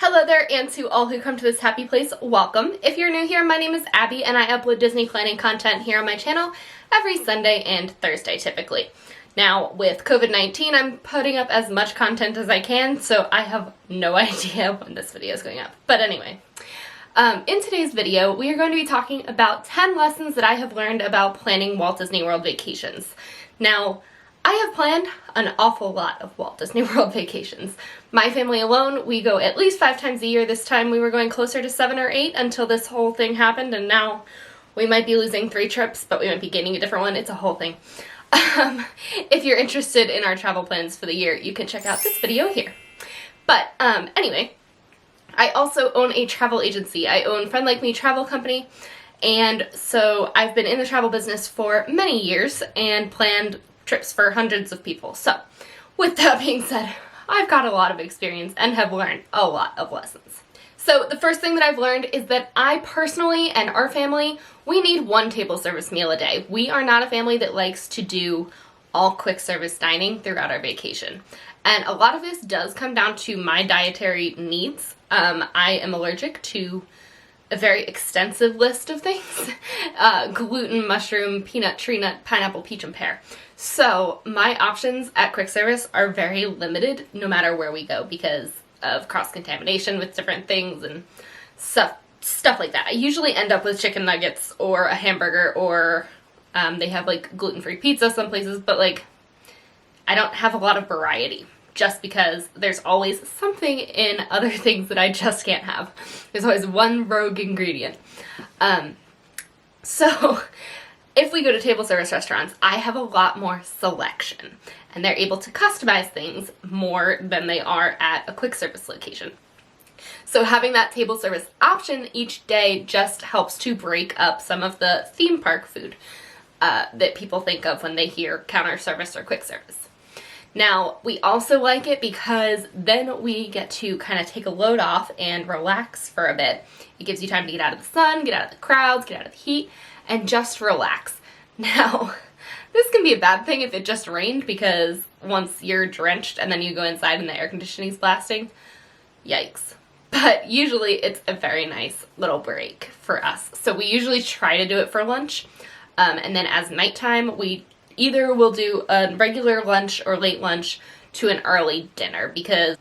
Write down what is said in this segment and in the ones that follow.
Hello there, and to all who come to this happy place, welcome. If you're new here, my name is Abby, and I upload Disney planning content here on my channel every Sunday and Thursday, typically. Now, with COVID-19, I'm putting up as much content as I can, so I have no idea when this video is going up. But anyway, in today's video, we are going to be talking about 10 lessons that I have learned about planning Walt Disney World vacations. Now, I have planned an awful lot of Walt Disney World vacations. My family alone, we go at least 5 times a year. This time we were going closer to 7 or 8 until this whole thing happened, and now we might be losing 3 trips, but we might be gaining a different one. It's a whole thing. If you're interested in our travel plans for the year, you can check out this video here. But anyway, I also own a travel agency. I own Friend Like Me Travel Company, and so I've been in the travel business for many years and planned trips for hundreds of people. So, with that being said, I've got a lot of experience and have learned a lot of lessons. So the first thing that I've learned is that I personally and our family, we need one table service meal a day. We are not a family that likes to do all quick service dining throughout our vacation. And a lot of this does come down to my dietary needs. I am allergic to a very extensive list of things. Gluten, mushroom, peanut, tree nut, pineapple, peach, and pear. So my options at quick service are very limited no matter where we go because of cross-contamination with different things and stuff like that. I usually end up with chicken nuggets or a hamburger, or they have like gluten-free pizza some places, but like I don't have a lot of variety just because there's always something in other things that I just can't have. There's always one rogue ingredient. So if we go to table service restaurants, I have a lot more selection, and they're able to customize things more than they are at a quick service location. So having that table service option each day just helps to break up some of the theme park food that people think of when they hear counter service or quick service. Now, we also like it because then we get to kind of take a load off and relax for a bit. It gives you time to get out of the sun, get out of the crowds, get out of the heat, and just relax. Now, this can be a bad thing if it just rained, because once you're drenched and then you go inside and the air conditioning's blasting, yikes. But usually it's a very nice little break for us. So we usually try to do it for lunch, and then as nighttime, we either will do a regular lunch or late lunch to an early dinner, because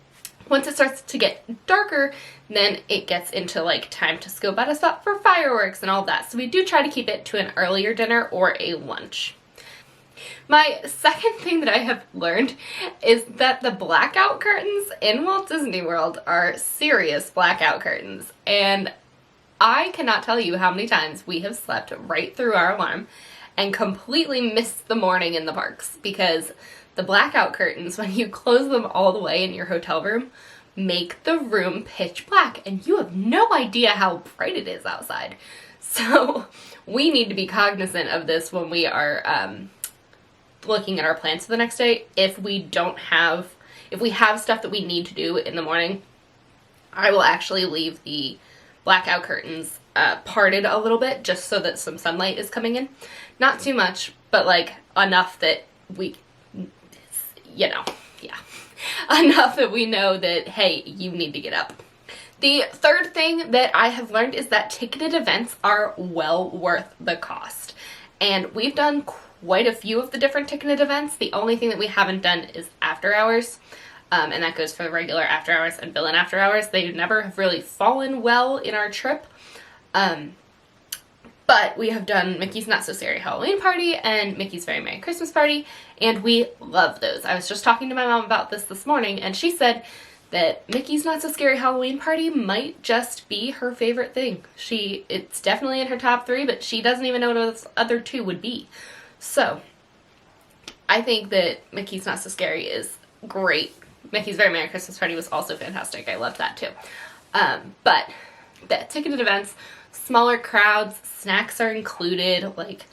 once it starts to get darker, then it gets into like time to scope out a spot for fireworks and all that. So we do try to keep it to an earlier dinner or a lunch. My second thing that I have learned is that the blackout curtains in Walt Disney World are serious blackout curtains. And I cannot tell you how many times we have slept right through our alarm and completely missed the morning in the parks, because the blackout curtains, when you close them all the way in your hotel room, make the room pitch black, and you have no idea how bright it is outside. So we need to be cognizant of this when we are looking at our plans for the next day. If we have stuff that we need to do in the morning, I will actually leave the blackout curtains parted a little bit just so that some sunlight is coming in. Not too much, but like enough that we, enough that we know that, hey, you need to get up. The third thing that I have learned is that ticketed events are well worth the cost. And we've done quite a few of the different ticketed events. The only thing that we haven't done is after hours. And that goes for the regular after hours and fill-in after hours. They never have really fallen well in our trip. But we have done Mickey's Not So Scary Halloween Party and Mickey's Very Merry Christmas Party, and we love those. I was just talking to my mom about this morning, and she said that Mickey's Not So Scary Halloween Party might just be her favorite thing. It's definitely in her top 3, but she doesn't even know what those other 2 would be. So, I think that Mickey's Not So Scary is great. Mickey's Very Merry Christmas Party was also fantastic. I loved that too. But the ticketed events, smaller crowds, snacks are included. Like,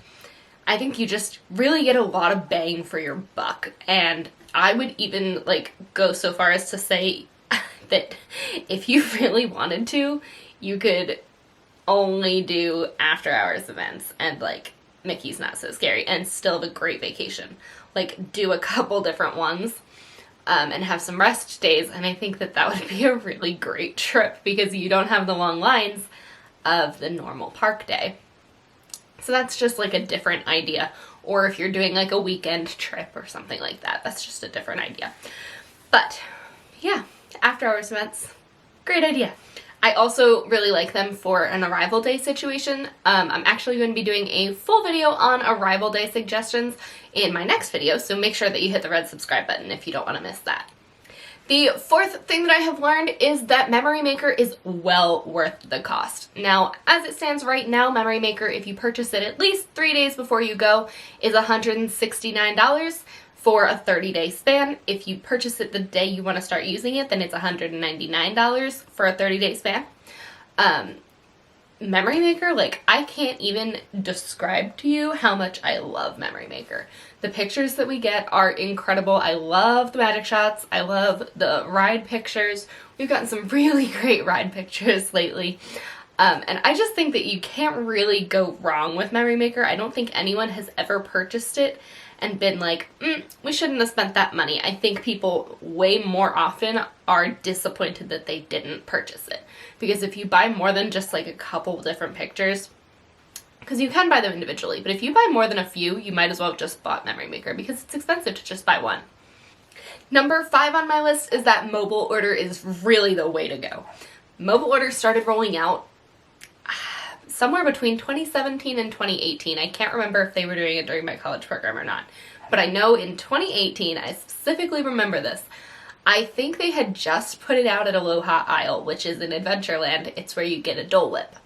I think you just really get a lot of bang for your buck. And I would even like go so far as to say that if you really wanted to, you could only do after hours events and like Mickey's Not So Scary and still have a great vacation. Like, do a couple different ones. and have some rest days, and I think that that would be a really great trip because you don't have the long lines of the normal park day. So that's just like a different idea. Or if you're doing like a weekend trip or something like that, that's just a different idea. But yeah, after hours events, great idea. I also really like them for an arrival day situation. I'm actually going to be doing a full video on arrival day suggestions in my next video, so make sure that you hit the red subscribe button if you don't want to miss that. The fourth thing that I have learned is that Memory Maker is well worth the cost. Now, as it stands right now, Memory Maker, if you purchase it at least 3 days before you go, is $169 for a 30-day span. If you purchase it the day you want to start using it, then it's $199 for a 30-day span. Memory Maker, like, I can't even describe to you how much I love Memory Maker. The pictures that we get are incredible. I love the magic shots. I love the ride pictures. We've gotten some really great ride pictures lately. And I just think that you can't really go wrong with Memory Maker. I don't think anyone has ever purchased it and been like, we shouldn't have spent that money. I think people way more often are disappointed that they didn't purchase it. Because if you buy more than just like a couple different pictures, because you can buy them individually, but if you buy more than a few, you might as well have just bought Memory Maker because it's expensive to just buy one. Number 5 on my list is that mobile order is really the way to go. Mobile order started rolling out somewhere between 2017 and 2018. I can't remember if they were doing it during my college program or not, but I know in 2018, I specifically remember this, I think they had just put it out at Aloha Isle, which is in Adventureland. It's where you get a Dole Whip.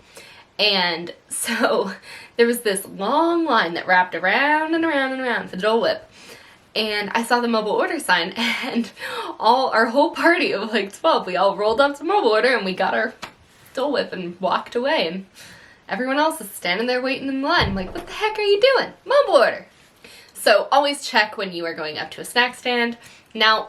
And so there was this long line that wrapped around and around and around for the Dole Whip. And I saw the mobile order sign, and our whole party of like 12, we all rolled up to mobile order and we got our Dole Whip and walked away. And everyone else is standing there waiting in line. I'm like, what the heck are you doing? Mobile order. So always check when you are going up to a snack stand. Now,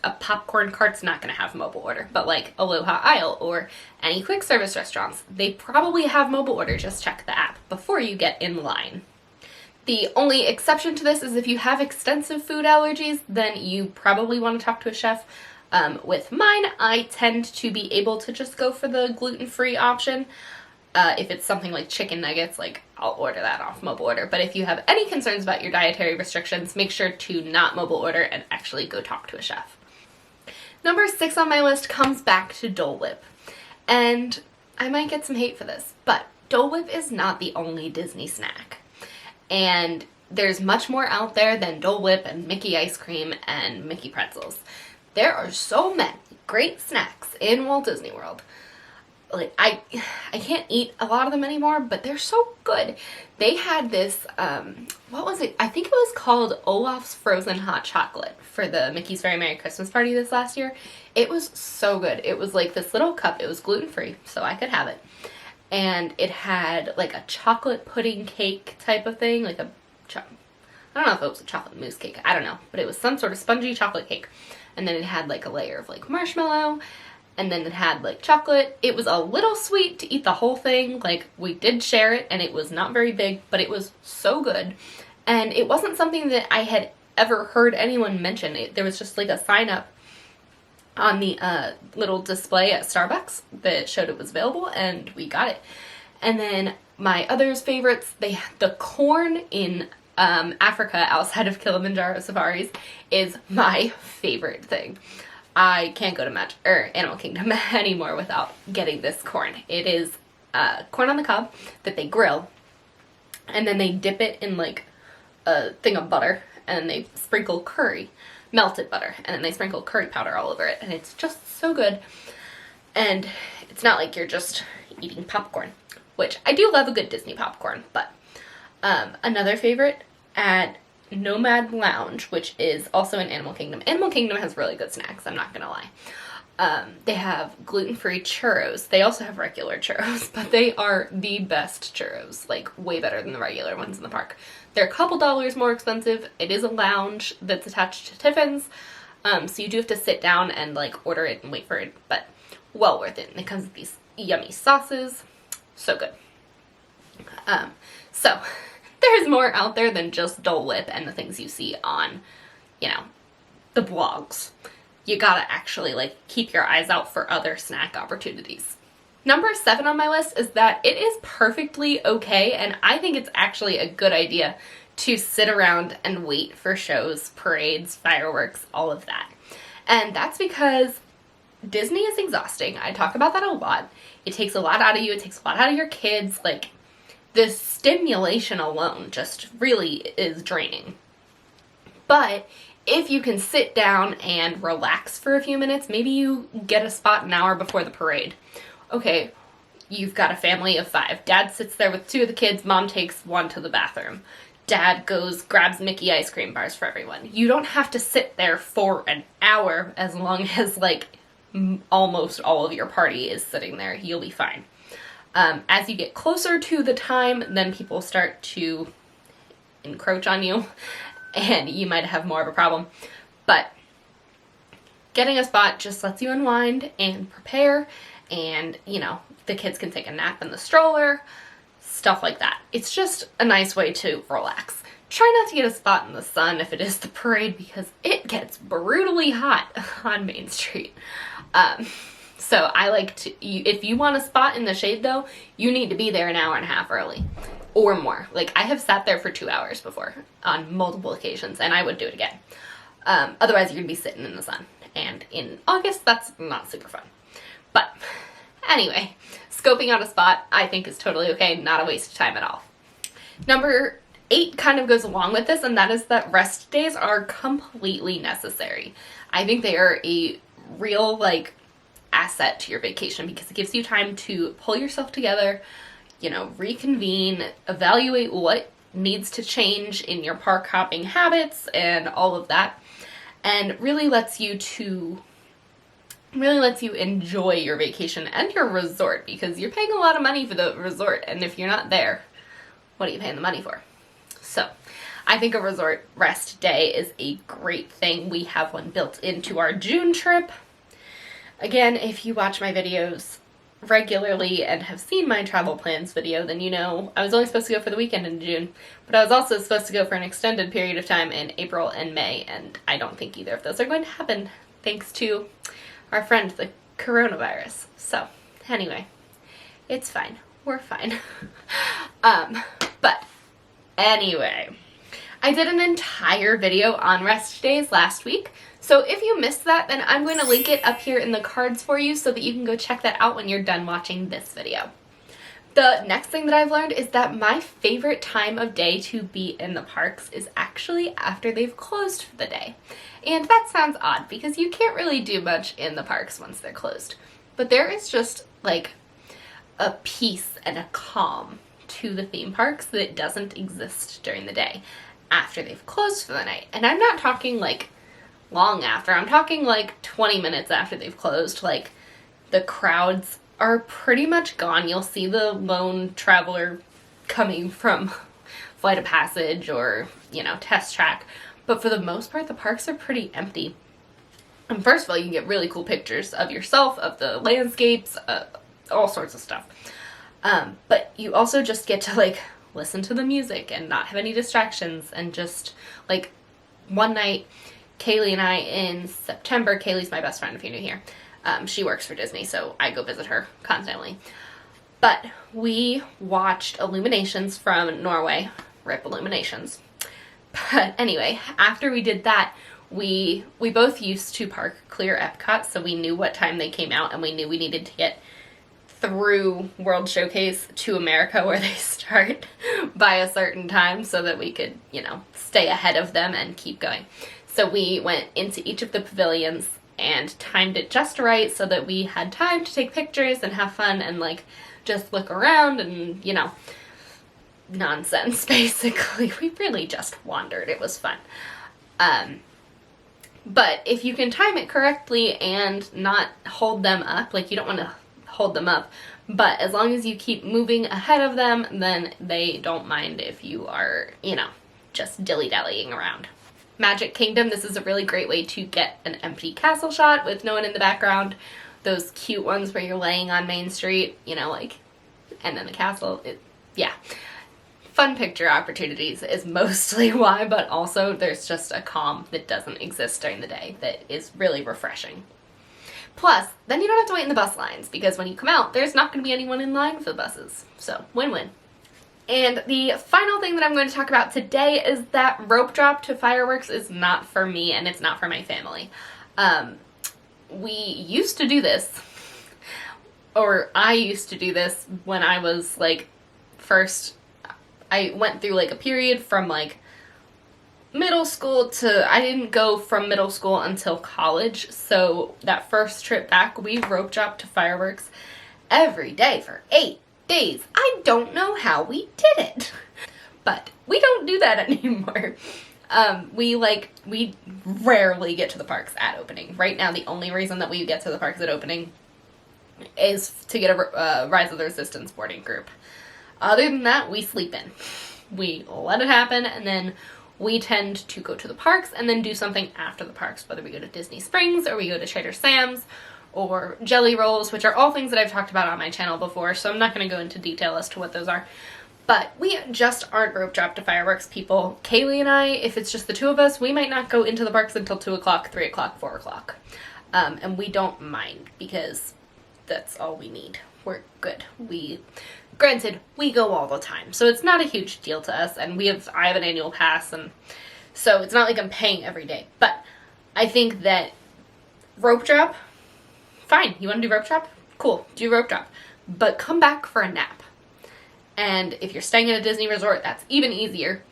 a popcorn cart's not going to have mobile order, but like Aloha Isle or any quick service restaurants, they probably have mobile order. Just check the app before you get in line. The only exception to this is if you have extensive food allergies, then you probably want to talk to a chef. With mine, I tend to be able to just go for the gluten-free option. If it's something like chicken nuggets, like I'll order that off mobile order. But if you have any concerns about your dietary restrictions, make sure to not mobile order and actually go talk to a chef. Number 6 on my list comes back to Dole Whip. And I might get some hate for this, but Dole Whip is not the only Disney snack. And there's much more out there than Dole Whip and Mickey ice cream and Mickey pretzels. There are so many great snacks in Walt Disney World. Like, I can't eat a lot of them anymore, but they're so good. They had this, what was it? I think it was called Olaf's Frozen Hot Chocolate for the Mickey's Very Merry Christmas Party this last year. It was so good. It was like this little cup. It was gluten-free, so I could have it. And it had like a chocolate pudding cake type of thing, like I don't know if it was a chocolate mousse cake. I don't know, but it was some sort of spongy chocolate cake. And then it had like a layer of like marshmallow. And then it had like chocolate. It was a little sweet to eat the whole thing. Like, we did share it and it was not very big, but it was so good. And it wasn't something that I had ever heard anyone mention. There was just like a sign up on the little display at Starbucks that showed it was available, and we got it. And then my others favorites, the corn in Africa outside of Kilimanjaro safaris is my favorite thing. I can't go to Animal Kingdom anymore without getting this corn. It is corn on the cob that they grill, and then they dip it in like a thing of butter, and then they sprinkle curry, melted butter, and then they sprinkle curry powder all over it, and it's just so good. And it's not like you're just eating popcorn, which I do love a good Disney popcorn, but another favorite at Nomad Lounge, which is also in Animal Kingdom. Animal Kingdom has really good snacks, I'm not gonna lie. They have gluten-free churros. They also have regular churros, but they are the best churros, like way better than the regular ones in the park. They're a couple dollars more expensive. It is a lounge that's attached to Tiffin's, so you do have to sit down and like order it and wait for it, but well worth it. And it comes with these yummy sauces. So good. So there's more out there than just Dole Whip and the things you see on, you know, the blogs. you gotta actually like keep your eyes out for other snack opportunities. Number 7 on my list is that it is perfectly okay, and I think it's actually a good idea to sit around and wait for shows, parades, fireworks, all of that. And that's because Disney is exhausting. I talk about that a lot. It takes a lot out of you. It takes a lot out of your kids. Like, the stimulation alone just really is draining. But if you can sit down and relax for a few minutes, maybe you get a spot an hour before the parade. Okay, you've got a family of 5. Dad sits there with 2 of the kids. Mom takes 1 to the bathroom. Dad goes, grabs Mickey ice cream bars for everyone. You don't have to sit there for an hour as long as, like, almost all of your party is sitting there. You'll be fine. As you get closer to the time, then people start to encroach on you, and you might have more of a problem. But getting a spot just lets you unwind and prepare, and, you know, the kids can take a nap in the stroller, stuff like that. It's just a nice way to relax. Try not to get a spot in the sun if it is the parade, because it gets brutally hot on Main Street. So I like to, if you want a spot in the shade though, you need to be there an hour and a half early or more. Like, I have sat there for 2 hours before on multiple occasions, and I would do it again. Otherwise you're gonna be sitting in the sun, and in August that's not super fun. But anyway, scoping out a spot I think is totally okay, not a waste of time at all. Number 8 kind of goes along with this, and that is that rest days are completely necessary. I think they are a real, like, asset to your vacation, because it gives you time to pull yourself together, you know, reconvene, evaluate what needs to change in your park hopping habits and all of that, and really lets you enjoy your vacation and your resort, because you're paying a lot of money for the resort, and if you're not there, what are you paying the money for? So I think a resort rest day is a great thing. We have one built into our June trip. Again, if you watch my videos regularly and have seen my travel plans video, then you know I was only supposed to go for the weekend in June, but I was also supposed to go for an extended period of time in April and May, and I don't think either of those are going to happen thanks to our friend, the coronavirus. So anyway, it's fine. We're fine. But anyway, I did an entire video on rest days last week. So if you missed that, then I'm going to link it up here in the cards for you so that you can go check that out when you're done watching this video. The next thing that I've learned is that my favorite time of day to be in the parks is actually after they've closed for the day. And that sounds odd because you can't really do much in the parks once they're closed. But there is just like a peace and a calm to the theme parks that doesn't exist during the day after they've closed for the night. And I'm not talking like long after, I'm talking like 20 minutes after they've closed. Like, the crowds are pretty much gone. You'll see the lone traveler coming from Flight of Passage or, you know, Test Track, but for the most part the parks are pretty empty. And first of all, you can get really cool pictures of yourself, of the landscapes, all sorts of stuff. But you also just get to like listen to the music and not have any distractions, and just like one night, Kaylee and I in September, Kaylee's my best friend if you're new here. She works for Disney, so I go visit her constantly. But we watched Illuminations from Norway, RIP Illuminations. But anyway, after we did that, we both used to park clear Epcot, so we knew what time they came out, and we knew we needed to get through World Showcase to America where they start by a certain time so that we could, you know, stay ahead of them and keep going. So we went into each of the pavilions and timed it just right so that we had time to take pictures and have fun and like just look around and, you know, nonsense basically. We really just wandered. It was fun. But if you can time it correctly and not hold them up, like you don't want to hold them up, but as long as you keep moving ahead of them, then they don't mind if you are, you know, just dilly-dallying around. Magic Kingdom, this is a really great way to get an empty castle shot with no one in the background. Those cute ones where you're laying on Main Street, you know, like, and then the castle, yeah. fun picture opportunities is mostly why, but also there's just a calm that doesn't exist during the day that is really refreshing. Plus, then you don't have to wait in the bus lines, because when you come out, there's not going to be anyone in line for the buses. So, win-win. And the final thing that I'm going to talk about today is that rope drop to fireworks is not for me, and it's not for my family. We used to do this, or I used to do this when I was, like, I went through, like, a period from, like, middle school to, I didn't go from middle school until college, so that first trip back, we rope dropped to fireworks every day for 8 days. I don't know how we did it, but we don't do that anymore. We rarely get to the parks at opening. Right now, the only reason that we get to the parks at opening is to get a Rise of the Resistance boarding group. Other than that, we sleep in. We let it happen, and then we tend to go to the parks and then do something after the parks, whether we go to Disney Springs or we go to Trader Sam's or Jelly Rolls, which are all things that I've talked about on my channel before, so I'm not going to go into detail as to what those are. But we just aren't rope drop to fireworks people. Kaylee and I, if it's just the two of us, we might not go into the parks until 2 o'clock, 3 o'clock, 4 o'clock. And we don't mind, because that's all we need. We're good. Granted, we go all the time, so it's not a huge deal to us, and I have an annual pass, and so it's not like I'm paying every day. But I think that rope drop, fine, you want to do rope drop? Cool, do rope drop. But come back for a nap. And if you're staying at a Disney resort, that's even easier.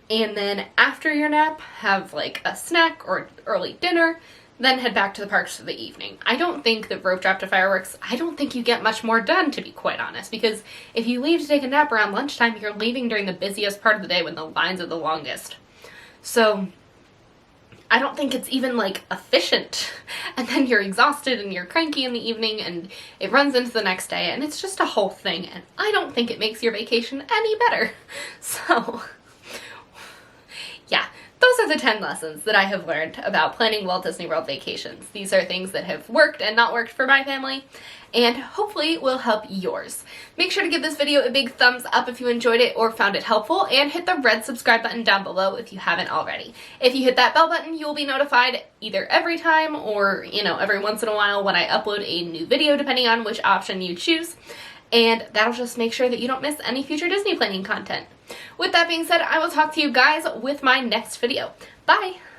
And then after your nap, have like a snack or early dinner, then head back to the parks for the evening. I don't think that rope drop to fireworks, I don't think you get much more done, to be quite honest, because if you leave to take a nap around lunchtime, you're leaving during the busiest part of the day when the lines are the longest. So I don't think it's even, like, efficient. And then you're exhausted and you're cranky in the evening, and it runs into the next day, and it's just a whole thing, and I don't think it makes your vacation any better. So yeah, those are the 10 lessons that I have learned about planning Walt Disney World vacations. These are things that have worked and not worked for my family, and hopefully will help yours. Make sure to give this video a big thumbs up if you enjoyed it or found it helpful, and hit the red subscribe button down below if you haven't already. If you hit that bell button, you will be notified either every time or, every once in a while when I upload a new video, depending on which option you choose. And that'll just make sure that you don't miss any future Disney planning content. With that being said, I will talk to you guys with my next video. Bye!